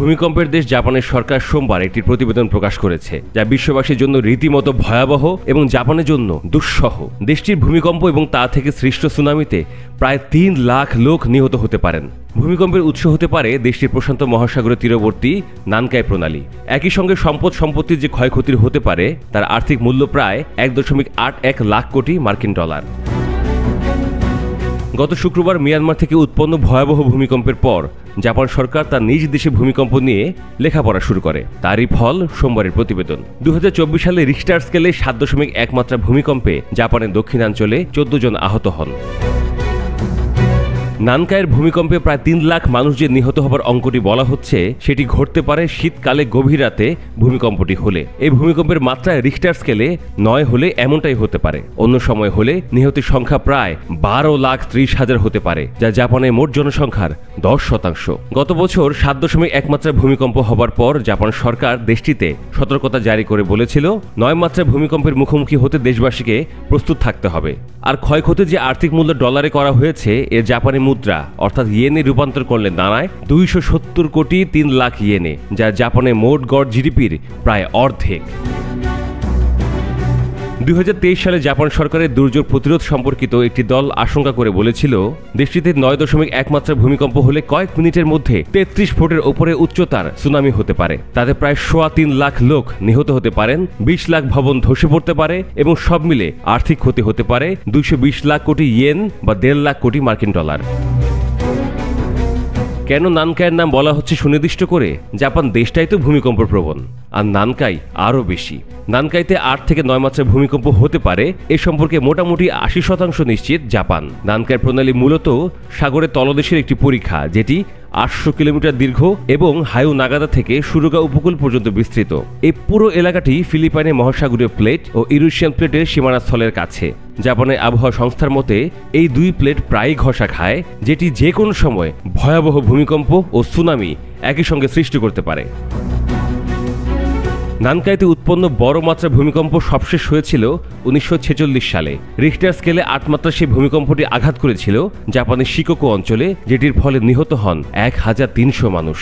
ভূমিকম্পের দেশ জাপানের সরকার সোমবার একটি প্রতিবেদন প্রকাশ করেছে, যা বিশ্ববাসীর জন্য রীতিমতো ভয়াবহ এবং জাপানের জন্য দুঃসহ। দেশটির ভূমিকম্প এবং তা থেকে সৃষ্ট সুনামিতে প্রায় ৩ লাখ লোক নিহত হতে পারেন। ভূমিকম্পের উৎস হতে পারে দেশটির প্রশান্ত মহাসাগরের তীরবর্তী নানকাই প্রণালী। একই সঙ্গে সম্পত্তির যে ক্ষয়ক্ষতির হতে পারে তার আর্থিক মূল্য প্রায় ১.৮১ লাখ কোটি মার্কিন ডলার। গত শুক্রবার মিয়ানমার থেকে উৎপন্ন ভয়াবহ ভূমিকম্পের পর জাপান সরকার তার নিজ দেশে ভূমিকম্প নিয়ে লেখাপড়া শুরু করে। তারই ফল সোমবারের প্রতিবেদন। ২০২৪ সালে রিখটার স্কেলে ৭.১ মাত্রা ভূমিকম্পে জাপানের দক্ষিণাঞ্চলে ১৪ জন আহত হন। নানকাইয়ের ভূমিকম্পে প্রায় ৩ লাখ মানুষ যে নিহত হবার অঙ্কটি বলা হচ্ছে, সেটি ঘটতে পারে শীতকালে গভীর রাতে ভূমিকম্পটি হলে। এই ভূমিকম্পের মাত্রা রিখটার স্কেলে ৯ হলে এমনটাই হতে পারে। অন্য সময় হলে নিহতের সংখ্যা প্রায় ১২,৩০,০০০ হতে পারে, যা জাপানের মোট জনসংখ্যার ১০%। গত বছর ৭.১ মাত্রা ভূমিকম্প হবার পর জাপান সরকার দেশটিতে সতর্কতা জারি করে বলেছিল ৯ মাত্রা ভূমিকম্পের মুখোমুখি হতে দেশবাসীকে প্রস্তুত থাকতে হবে। আর ক্ষয়ক্ষতির যে আর্থিক মূল্য ডলারে করা হয়েছে, এর জাপানি মুদ্রা অর্থাৎ ইয়েনে রূপান্তর করলে দাঁড়ায় ২৭০ কোটি ৩ লাখ ইয়েনে, যা জাপানের মোট গড় জিডিপির প্রায় অর্ধেক। ২০২৩ সালে জাপান সরকারের দুর্যোগ প্রতিরোধ সম্পর্কিত একটি দল আশঙ্কা করে বলেছিল, দেশটিতে ৯.১ মাত্রা ভূমিকম্প হলে কয়েক মিনিটের মধ্যে ৩৩ ফুটের ওপরে উচ্চতার সুনামি হতে পারে। তাতে প্রায় ৩.৫ লাখ লোক নিহত হতে পারেন, ২০ লাখ ভবন ধসে পড়তে পারে এবং সব মিলে আর্থিক ক্ষতি হতে পারে ২২০ লাখ কোটি ইয়েন বা ১.৫ লাখ কোটি মার্কিন ডলার। কেন নানকাইয়ের নাম বলা হচ্ছে সুনির্দিষ্ট করে? জাপান দেশটাই তো ভূমিকম্প প্রবণ, আর নানকাই আরও বেশি। নানকাইতে ৮ থেকে ৯ মাত্রার ভূমিকম্প হতে পারে, এ সম্পর্কে মোটামুটি ৮০% নিশ্চিত জাপান। নানকাই প্রণালী মূলত সাগরের তলদেশের একটি পরীক্ষা, যেটি ৮০০ কিলোমিটার দীর্ঘ এবং হায়ু নাগাদা থেকে সুরুগা উপকূল পর্যন্ত বিস্তৃত। এই পুরো এলাকাটি ফিলিপাইনের মহাসাগরীয় প্লেট ও ইউরেশিয়ান প্লেটের সীমানাস্থলের কাছে। জাপানের আবহাওয়া সংস্থার মতে এই দুই প্লেট প্রায়ই ঘষা খায়, যেটি যে কোনো সময় ভয়াবহ ভূমিকম্প ও সুনামি একই সঙ্গে সৃষ্টি করতে পারে। নানকাইতে উৎপন্ন বড় মাত্রা ভূমিকম্প সবশেষ হয়েছিল ১৯৪৬ সালে। রিখটার স্কেলে ৮ মাত্রা সেই ভূমিকম্পটি আঘাত করেছিল জাপানের শিকোকু অঞ্চলে, যেটির ফলে নিহত হন ১৩০০ মানুষ।